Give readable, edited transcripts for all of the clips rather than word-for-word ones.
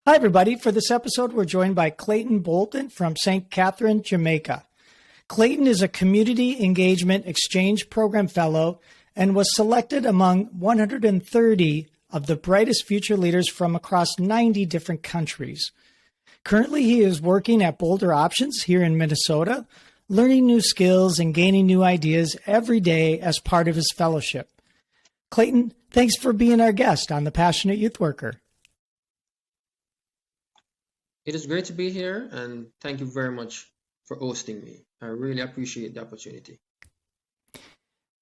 Hi, everybody. For this episode, we're joined by Clayton Bolton from St. Catherine, Jamaica. Clayton is a Community Engagement Exchange Program Fellow and was selected among 130 of the brightest future leaders from across 90 different countries. Currently, he is working at Boulder Options here in Minnesota, learning new skills and gaining new ideas every day as part of his fellowship. Clayton, thanks for being our guest on The Passionate Youth Worker. It is great to be here, and thank you very much for hosting me. I really appreciate the opportunity.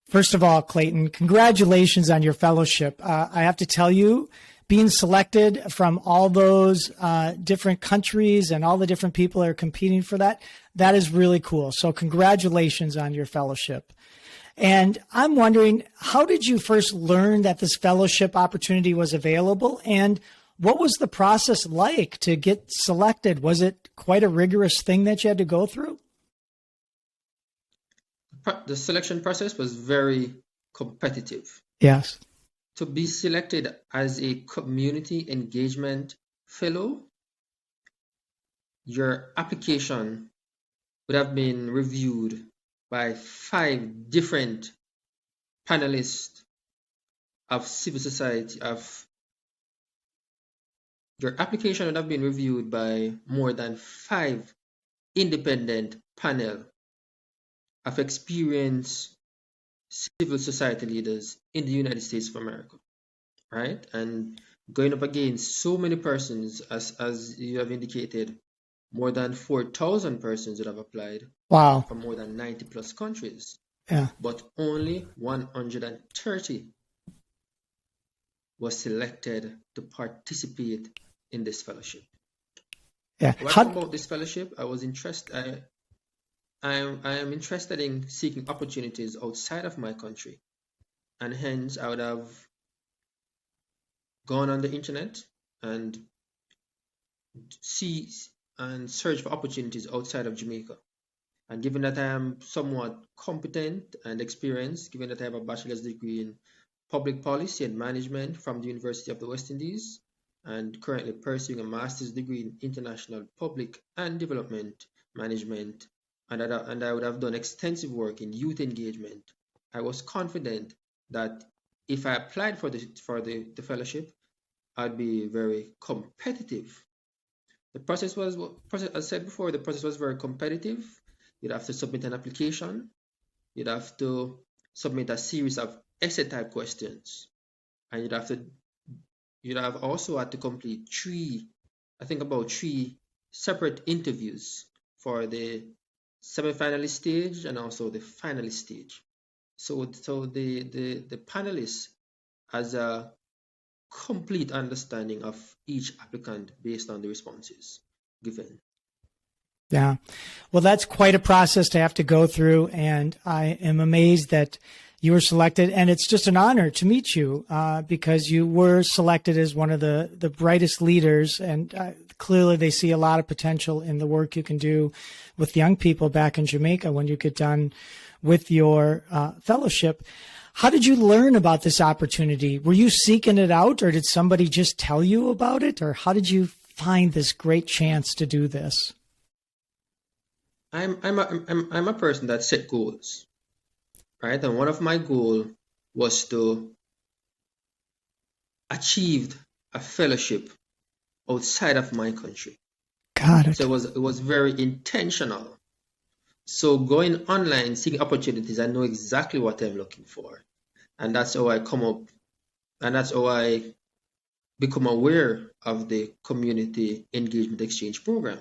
First of all, Clayton, congratulations on your fellowship. I have to tell you, being selected from all those different countries and all the different people that are competing for that is really cool. So congratulations on your fellowship. And I'm wondering, how did you first learn that this fellowship opportunity was available? And what was the process like to get selected? Was it quite a rigorous thing that you had to go through? The selection process was very competitive. Yes. To be selected as a community engagement fellow, your application would have been reviewed by 5 different panelists of civil society, your application would have been reviewed by more than 5 independent panel of experienced civil society leaders in the United States of America, right? And going up against so many persons, as you have indicated, more than 4,000 persons would have applied. Wow. From more than 90 plus countries. Yeah. But only 130 was selected to participate in this fellowship. Yeah. What about this fellowship? I am interested in seeking opportunities outside of my country, and hence I would have gone on the internet and see and search for opportunities outside of Jamaica. And given that I am somewhat competent and experienced, given that I have a bachelor's degree in public policy and management from the University of the West Indies, and currently pursuing a master's degree in international public and development management, and I would have done extensive work in youth engagement, I was confident that if I applied for the fellowship, I'd be very competitive. The process, as I said before, the process was very competitive. You'd have to submit an application. You'd have to submit a series of essay type questions, and you'd have also had to complete 3 separate interviews for the semi-finalist stage and also the finalist stage. So the panelists has a complete understanding of each applicant based on the responses given. Yeah. Well, that's quite a process to have to go through, and I am amazed that you were selected, and it's just an honor to meet you because you were selected as one of the brightest leaders, and clearly they see a lot of potential in the work you can do with young people back in Jamaica when you get done with your fellowship. How did you learn about this opportunity? Were you seeking it out, or did somebody just tell you about it, or how did you find this great chance to do this? I'm a person that set goals. Right, and one of my goals was to achieve a fellowship outside of my country. Got it. So it was very intentional. So going online, seeking opportunities, I know exactly what I'm looking for, and that's how I come up, and that's how I become aware of the Community Engagement Exchange Program.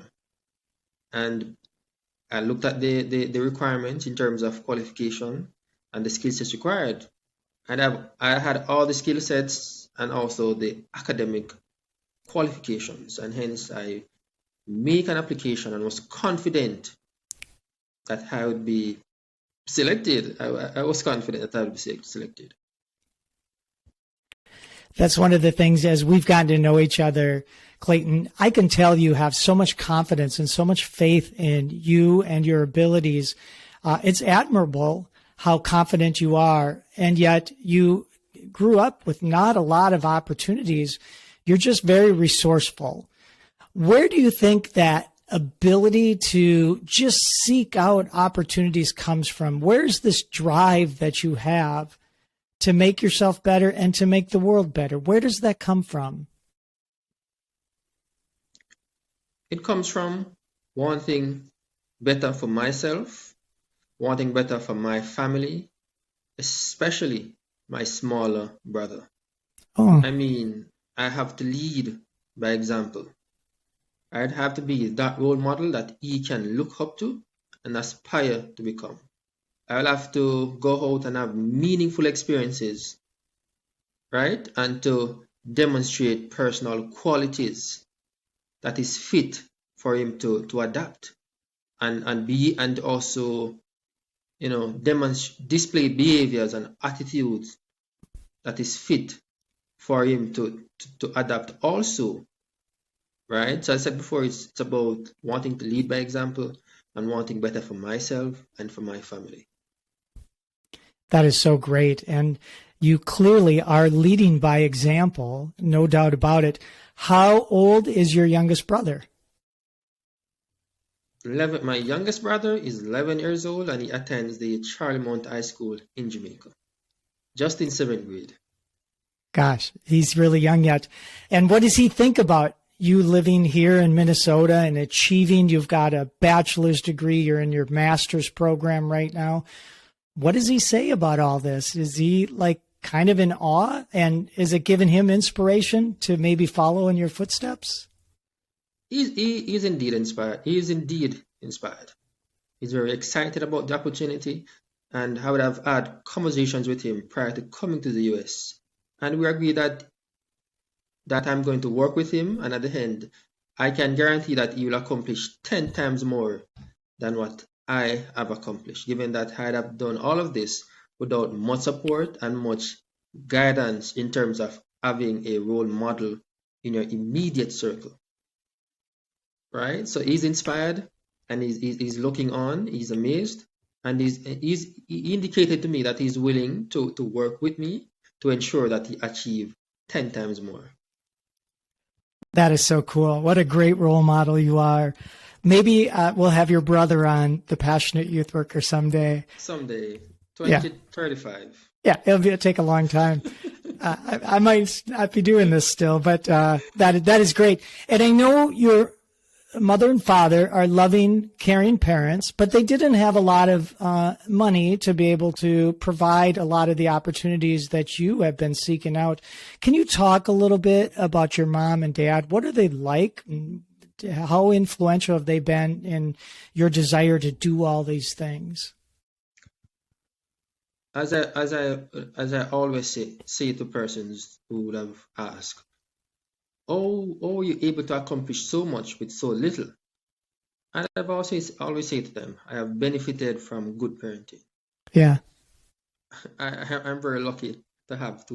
And I looked at the requirements in terms of qualification and the skill sets required. And I had all the skill sets and also the academic qualifications. And hence I make an application and was confident that I would be selected. I was confident that I would be selected. That's one of the things, as we've gotten to know each other, Clayton, I can tell you have so much confidence and so much faith in you and your abilities. It's admirable how confident you are, and yet you grew up with not a lot of opportunities. You're just very resourceful. Where do you think that ability to just seek out opportunities comes from? Where's this drive that you have to make yourself better and to make the world better? Where does that come from? It comes from wanting better for myself, wanting better for my family, especially my smaller brother. Oh, I mean, I have to lead by example. I'd have to be that role model that he can look up to and aspire to become. I'll have to go out and have meaningful experiences, right? And to demonstrate personal qualities that is fit for him to adapt and also, display behaviors and attitudes that is fit for him to adapt also, right? So I said before, it's about wanting to lead by example and wanting better for myself and for my family. that is so great. And you clearly are leading by example, no doubt about it. How old is your youngest brother? 11, my youngest brother is 11 years old and he attends the Charlie Mount High School in Jamaica, just in 7th grade. Gosh, he's really young yet. And what does he think about you living here in Minnesota and achieving? You've got a bachelor's degree. You're in your master's program right now. What does he say about all this? Is he like kind of in awe? And is it giving him inspiration to maybe follow in your footsteps? He is indeed inspired. He is indeed inspired. He's very excited about the opportunity, and I would have had conversations with him prior to coming to the US. And we agreed that I'm going to work with him, and at the end, I can guarantee that he will accomplish 10 times more than what I have accomplished, given that I'd have done all of this without much support and much guidance in terms of having a role model in your immediate circle. Right? So he's inspired and he's looking on, he's amazed, and he indicated to me that he's willing to work with me to ensure that he achieve 10 times more. That is so cool. What a great role model you are. Maybe we'll have your brother on The Passionate Youth Worker someday. Someday, 2035. Yeah, it'll take a long time. I might not be doing this still, but that is great. And I know your mother and father are loving, caring parents, but they didn't have a lot of money to be able to provide a lot of the opportunities that you have been seeking out. Can you talk a little bit about your mom and dad? What are they like? How influential have they been in your desire to do all these things? As I always say to persons who would have asked, oh, are you able to accomplish so much with so little? And I've always say to them, I have benefited from good parenting. Yeah. I'm very lucky to have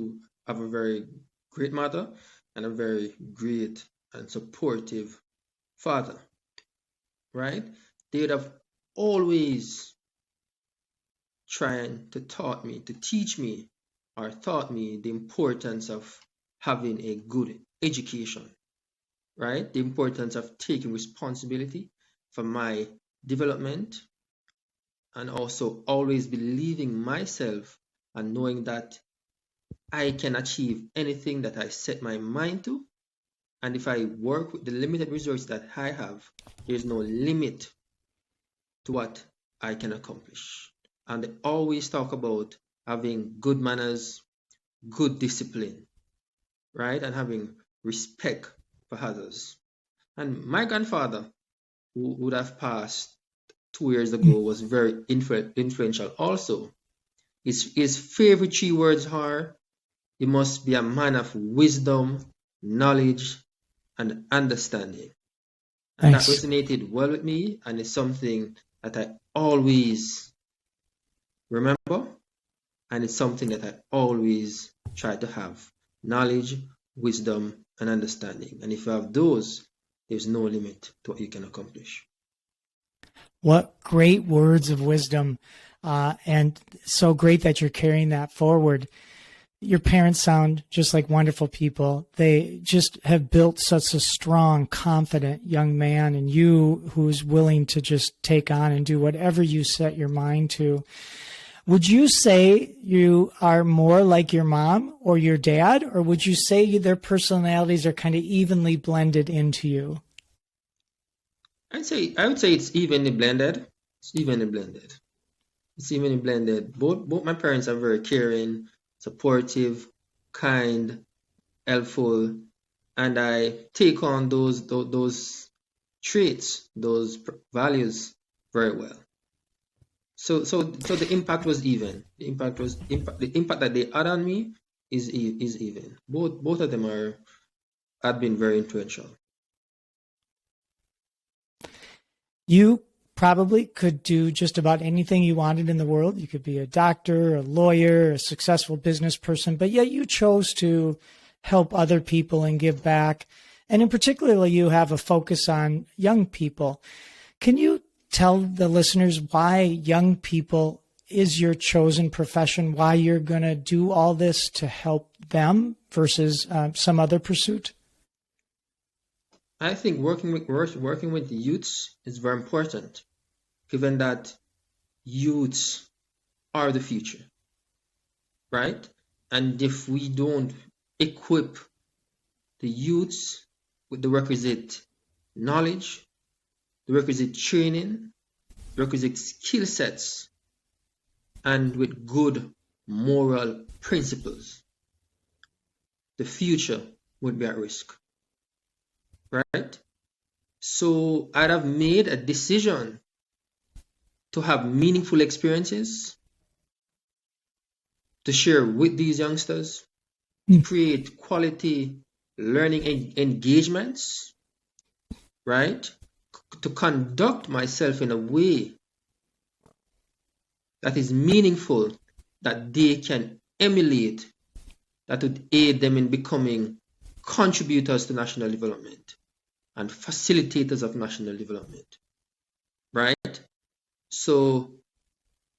a very great mother and a very great and supportive father, right? They would have always trying to teach me or taught me the importance of having a good education, right? The importance of taking responsibility for my development and also always believing myself and knowing that I can achieve anything that I set my mind to. And if I work with the limited resources that I have, there's no limit to what I can accomplish. And they always talk about having good manners, good discipline, right? And having respect for others. And my grandfather, who would have passed 2 years ago, was very influential also. His favorite 3 words are, he must be a man of wisdom, knowledge, and understanding. And Nice. that resonated well with me, and it's something that I always remember, and it's something that I always try to have. Knowledge, wisdom, and understanding. And if you have those, there's no limit to what you can accomplish. What great words of wisdom. And so great that you're carrying that forward. Your parents sound just like wonderful people. They just have built such a strong, confident young man, and you who's willing to just take on and do whatever you set your mind to. Would you say you are more like your mom or your dad, or would you say their personalities are kind of evenly blended into you? I would say it's evenly blended. It's evenly blended. It's evenly blended. Both my parents are very caring, supportive, kind, helpful, and I take on those traits, those values very well. So the impact was even. The impact that they had on me is even. Both of them have been very influential. You probably could do just about anything you wanted in the world. You could be a doctor, a lawyer, a successful business person, but yet you chose to help other people and give back. And in particular, you have a focus on young people. Can you tell the listeners why young people is your chosen profession, why you're going to do all this to help them versus some other pursuit? I think working with the youths is very important, given that youths are the future, right? And if we don't equip the youths with the requisite knowledge, the requisite training, the requisite skill sets, and with good moral principles, the future would be at risk, right? So I'd have made a decision to have meaningful experiences to share with these youngsters, create quality learning engagements, right? To conduct myself in a way that is meaningful, that they can emulate, that would aid them in becoming contributors to national development and facilitators of national development, right? So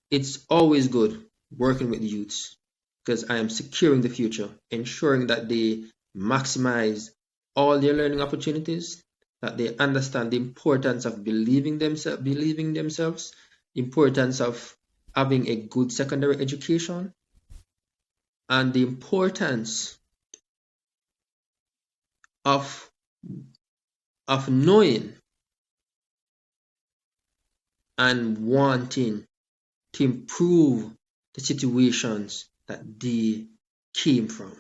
it's always good working with youths because I am securing the future, ensuring that they maximize all their learning opportunities, that they understand the importance of believing themselves, the importance of having a good secondary education, and the importance of knowing and wanting to improve the situations that they came from.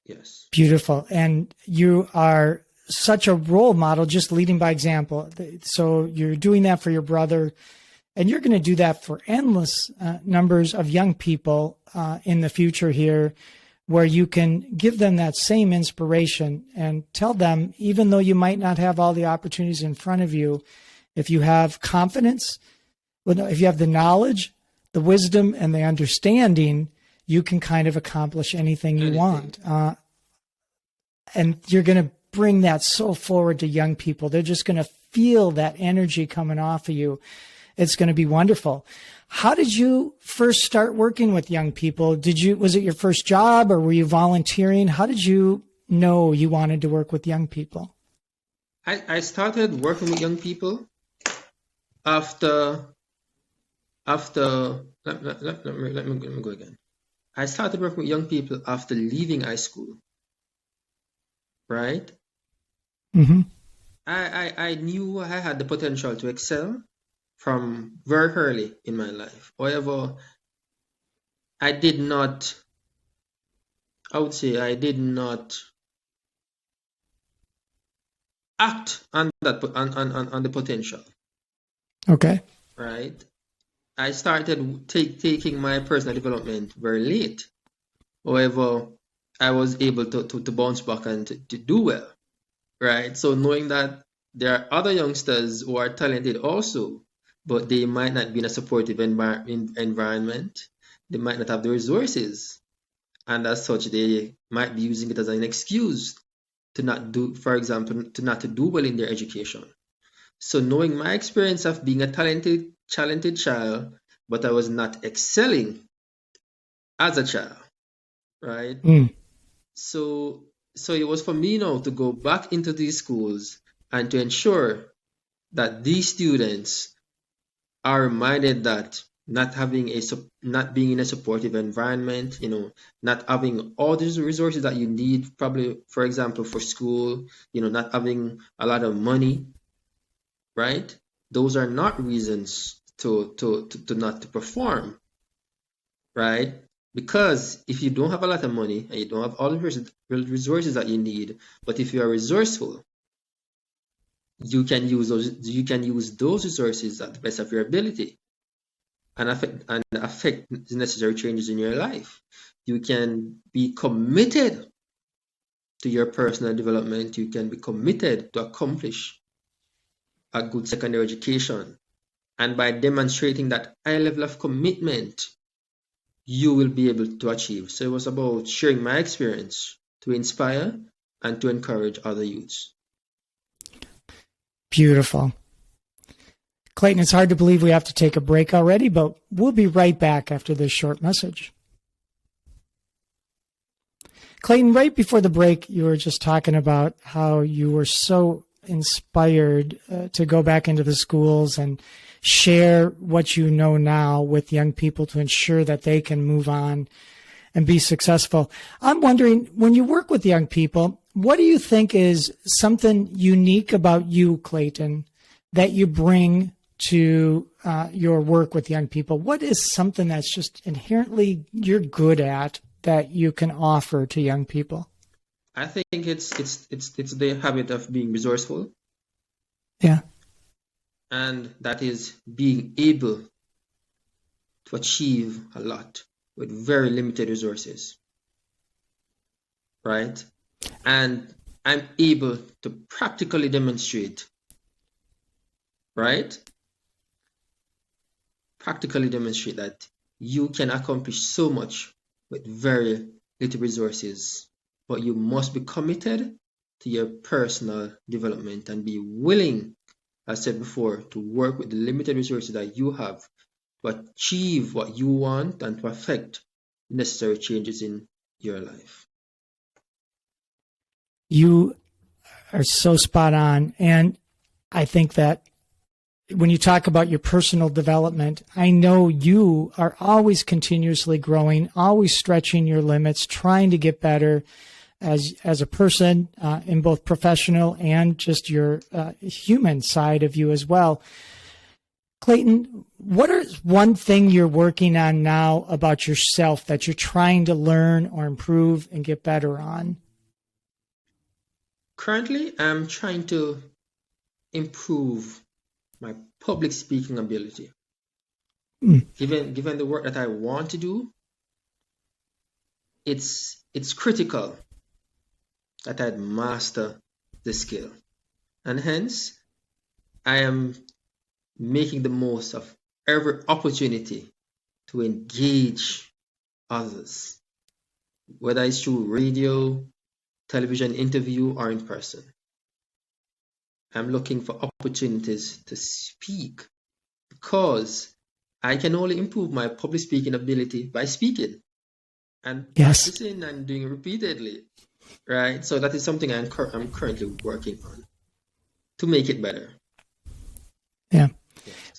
Yes. Beautiful. And you are such a role model, just leading by example. So you're doing that for your brother, and you're going to do that for endless numbers of young people in the future here, where you can give them that same inspiration and tell them, even though you might not have all the opportunities in front of you, if you have confidence, if you have the knowledge, the wisdom, and the understanding, you can kind of accomplish anything you want. And you're going to bring that so forward to young people. They're just going to feel that energy coming off of you. It's going to be wonderful. How did you first start working with young people? Was it your first job, or were you volunteering? How did you know you wanted to work with young people? I started working with young people after let me go again. I started working with young people after leaving high school, right? Mm-hmm. I knew I had the potential to excel from very early in my life. However, I would say I did not act on that on the potential. Okay. Right. I started taking my personal development very late. However, I was able to bounce back and to do well. Right. So knowing that there are other youngsters who are talented also, but they might not be in a supportive environment. They might not have the resources. And as such, they might be using it as an excuse to not do, for example, to not to do well in their education. So knowing my experience of being a talented child, but I was not excelling as a child, right? Mm. So it was for me now to go back into these schools and to ensure that these students are reminded that not being in a supportive environment, not having all these resources that you need, probably, for example, for school, not having a lot of money, right? Those are not reasons to not to perform, right? Because if you don't have a lot of money and you don't have all the resources that you need, but if you are resourceful, you can use those resources at the best of your ability and affect the necessary changes in your life. You can be committed to your personal development. You can be committed to accomplish a good secondary education. And by demonstrating that high level of commitment, you will be able to achieve. So it was about sharing my experience to inspire and to encourage other youths. Beautiful. Clayton, it's hard to believe we have to take a break already, but we'll be right back after this short message. Clayton, right before the break, you were just talking about how you were so inspired to go back into the schools and share what you know now with young people to ensure that they can move on and be successful. I'm wondering, when you work with young people, what do you think is something unique about you, Clayton, that you bring to your work with young people? What is something that's just inherently you're good at that you can offer to young people? I think it's the habit of being resourceful, Yeah. and that is being able to achieve a lot with very limited resources, right? And I'm able to practically demonstrate, right? Practically demonstrate that you can accomplish so much with very little resources, but you must be committed to your personal development and be willing, as I said before, to work with the limited resources that you have to achieve what you want and to affect necessary changes in your life. You are so spot on. And I think that when you talk about your personal development, I know you are always continuously growing, always stretching your limits, trying to get better as a person in both professional and just your human side of you as well. Clayton, what is one thing you're working on now about yourself that you're trying to learn or improve and get better on? Currently, I'm trying to improve my public speaking ability. Given the work that I want to do, it's critical that I master the skill. And hence, I am making the most of every opportunity to engage others, whether it's through radio, television interview, or in person. I'm looking for opportunities to speak because I can only improve my public speaking ability by speaking and practicing and doing it repeatedly, right? So that is something I'm currently working on to make it better. Yeah.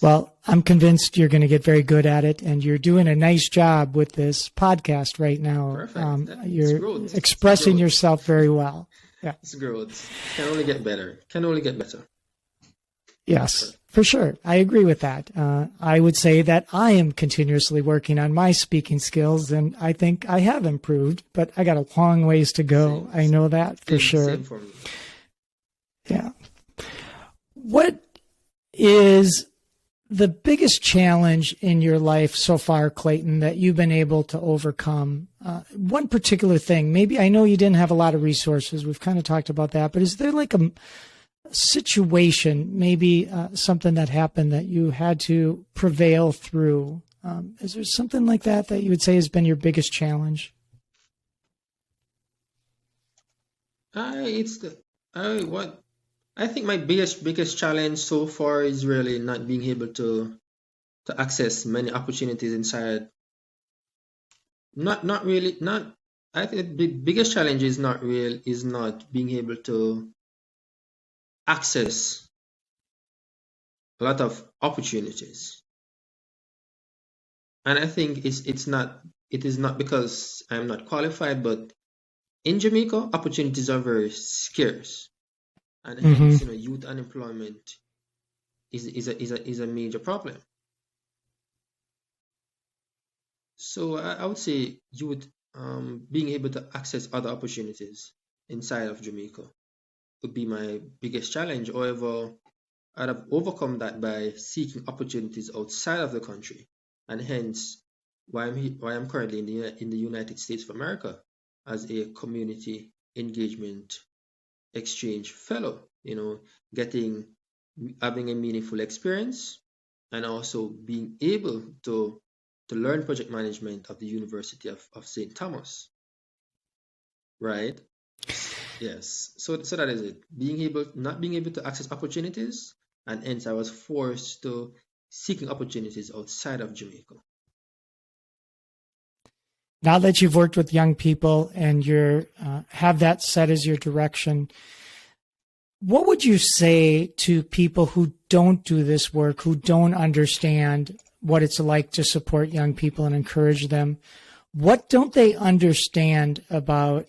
Well, I'm convinced you're going to get very good at it, and you're doing a nice job with this podcast right now. Perfect. You're expressing yourself very well. Yeah. It's growth. Can only get better. Can only get better. Yes, for sure. I agree with that. I would say that I am continuously working on my speaking skills, and I think I have improved, but I got a long ways to go. I know that for sure. Same for me. Yeah. What is the biggest challenge in your life so far, Clayton, that you've been able to overcome? One particular thing, maybe I know you didn't have a lot of resources. We've kind of talked about that, but is there like a situation, maybe something that happened that you had to prevail through? Is there something like that that you would say has been your biggest challenge? I think my biggest challenge so far is really not being able to access many opportunities inside. Not I think the biggest challenge is not being able to access a lot of opportunities. And I think it is not because I'm not qualified, but in Jamaica, opportunities are very scarce, and Hmm. hence, youth unemployment is a major problem. So I would say youth being able to access other opportunities inside of Jamaica would be my biggest challenge. However, I'd have overcome that by seeking opportunities outside of the country, and hence why I'm currently in the United States of America as a community engagement exchange fellow. Getting having a meaningful experience, and also being able to learn project management of the University of St. Thomas, right? Yes. So that is it. Not being able to access opportunities, and hence I was forced to seeking opportunities outside of Jamaica. Now that you've worked with young people and you're have that set as your direction, what would you say to people who don't do this work, who don't understand what it's like to support young people and encourage them? What don't they understand about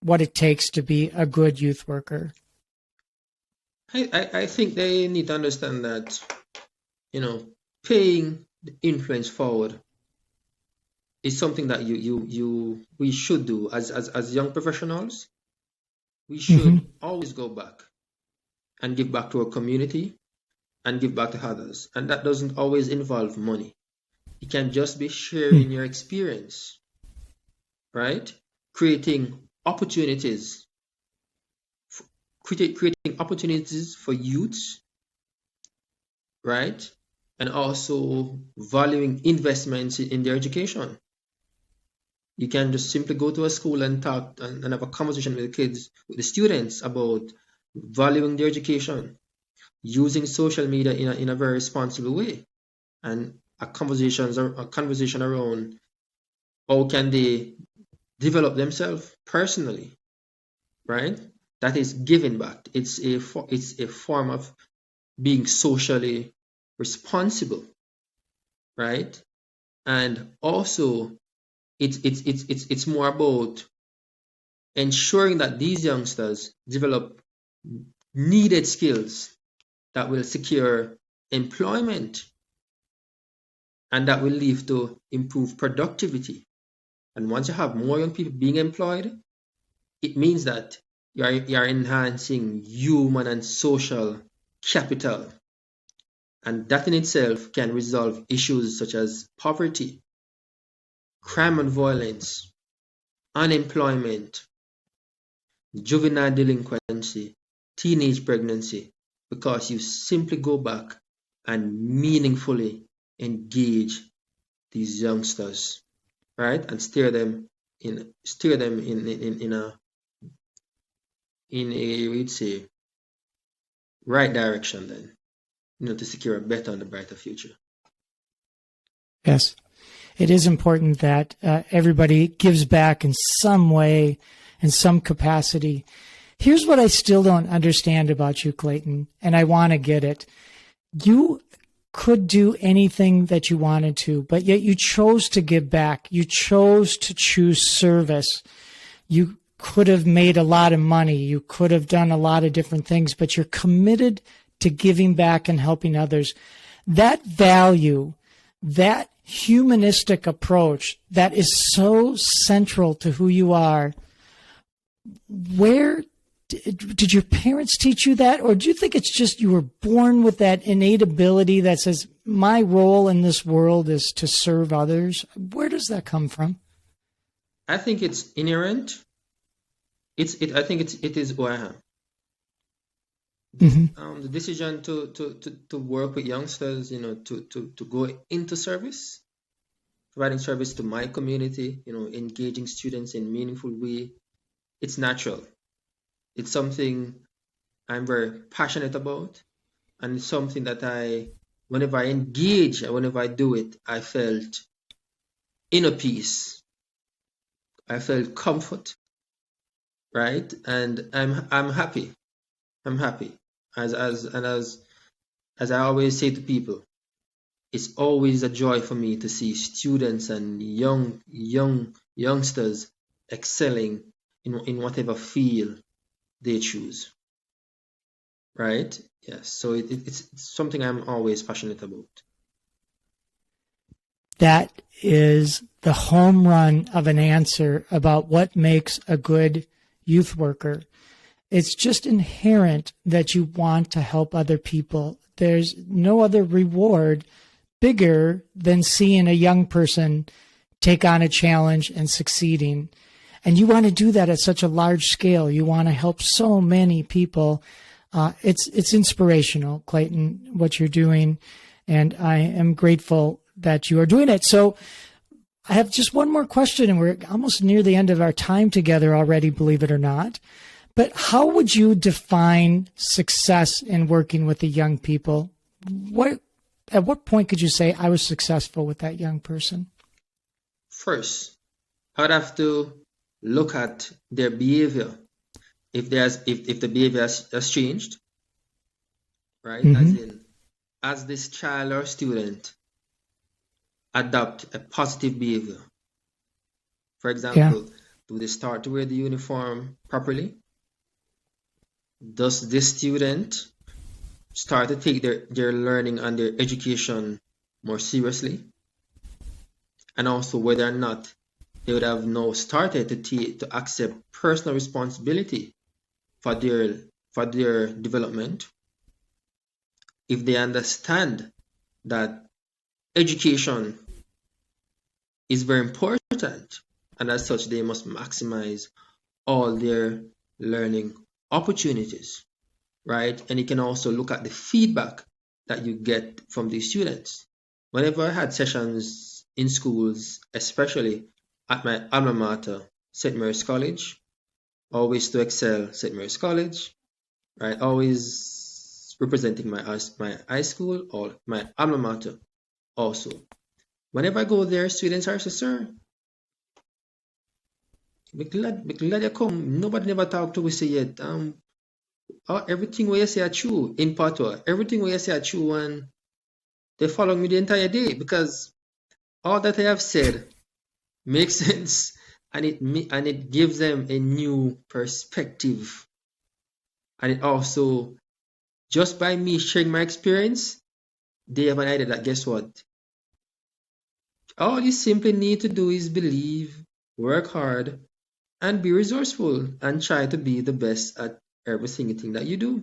what it takes to be a good youth worker? I think they need to understand that, you know, paying the influence forward is something that we should do as young professionals. We Hmm. should always go back and give back to our community and give back to others. And that doesn't always involve money. It can just be sharing your experience, right? Creating opportunities, creating opportunities for youths, right? And also valuing investments in their education. You can just simply go to a school and talk and have a conversation with the kids, with the students about valuing their education, using social media in a very responsible way, and a conversation around how can they develop themselves personally, right? That is giving back. It's a form of being socially responsible, right? And also it's more about ensuring that these youngsters develop needed skills that will secure employment, and that will lead to improved productivity. And once you have more young people being employed, it means that you're enhancing human and social capital. And that in itself can resolve issues such as poverty, crime and violence, unemployment, juvenile delinquency, teenage pregnancy, because you simply go back and meaningfully engage these youngsters, right? And steer them in a, we'd say, right direction then, to secure a better and a brighter future. Yes, it is important that everybody gives back in some way, in some capacity. Here's what I still don't understand about you, Clayton, and I want to get it. You could do anything that you wanted to, but yet you chose to give back. You chose to choose service. You could have made a lot of money. You could have done a lot of different things, but you're committed to giving back and helping others. That value, that humanistic approach that is so central to who you are, where did your parents teach you that, or do you think it's just you were born with that innate ability that says my role in this world is to serve others? Where does that come from? I think it's inherent. I think it is who I am. Hmm. The decision to work with youngsters, to go into service, providing service to my community, engaging students in meaningful way, it's natural. It's something I'm very passionate about, and it's something that whenever I engage and whenever I do it, I felt inner peace, I felt comfort, right? And I'm happy. I'm happy. As I always say to people, it's always a joy for me to see students and youngsters excelling in whatever field they choose, right? Yes. So it's something I'm always passionate about. That is the home run of an answer about what makes a good youth worker. It's just inherent that you want to help other people. There's no other reward bigger than seeing a young person take on a challenge and succeeding. And you want to do that at such a large scale. You want to help so many people. It's inspirational, Clayton, what you're doing. And I am grateful that you are doing it. So I have just one more question, and we're almost near the end of our time together already, believe it or not. But how would you define success in working with the young people? At what point could you say I was successful with that young person? First, I'd have to look at their behavior. If the behavior has changed, right? Mm-hmm. As this child or student adopt a positive behavior. For example, do they start to wear the uniform properly? Does this student start to take their learning and their education more seriously? And also whether or not they would have now started to accept personal responsibility for their development. If they understand that education is very important, and as such they must maximize all their learning opportunities, right? And you can also look at the feedback that you get from these students. Whenever I had sessions in schools, especially at my alma mater, St. Mary's College, always to excel St. Mary's College, right? Always representing my high school or my alma mater also. Whenever I go there, students are saying, sir, me glad you come. Nobody never talk to us yet. Everything what you say are true in Patois. Everything what you say are true, and they follow me the entire day because all that I have said makes sense, and it gives them a new perspective. And it also, just by me sharing my experience, they have an idea that guess what? All you simply need to do is believe, work hard, and be resourceful, and try to be the best at every single thing that you do.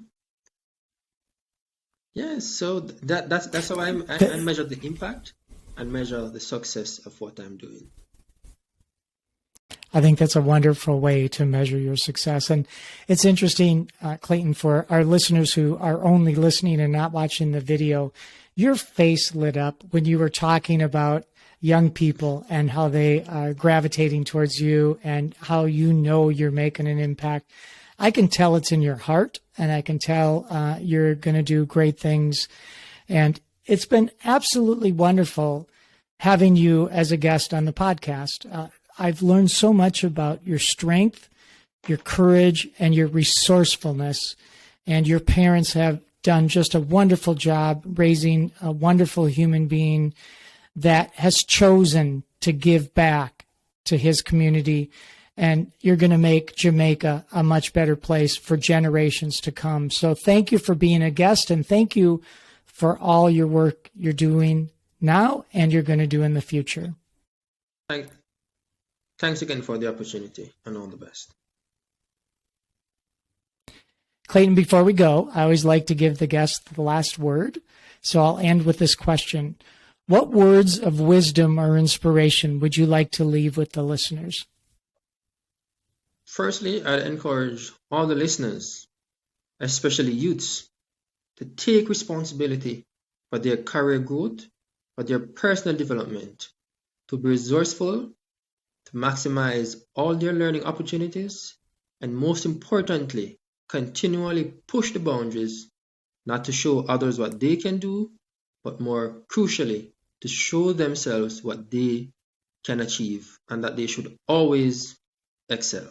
Yes, so that's how I measure the impact and measure the success of what I'm doing. I think that's a wonderful way to measure your success. And it's interesting, Clayton, for our listeners who are only listening and not watching the video, your face lit up when you were talking about young people and how they are gravitating towards you and how you know you're making an impact. I can tell it's in your heart, and I can tell you're going to do great things. And it's been absolutely wonderful having you as a guest on the podcast. I've learned so much about your strength, your courage, and your resourcefulness. And your parents have done just a wonderful job raising a wonderful human being that has chosen to give back to his community. And you're going to make Jamaica a much better place for generations to come. So thank you for being a guest, and thank you for all your work you're doing now and you're going to do in the future. Thanks again for the opportunity, and all the best. Clayton, before we go, I always like to give the guest the last word. So I'll end with this question. What words of wisdom or inspiration would you like to leave with the listeners? Firstly, I'd encourage all the listeners, especially youths, to take responsibility for their career growth, for their personal development, to be resourceful, to maximize all their learning opportunities, and most importantly, continually push the boundaries, not to show others what they can do, but more crucially, to show themselves what they can achieve, and that they should always excel.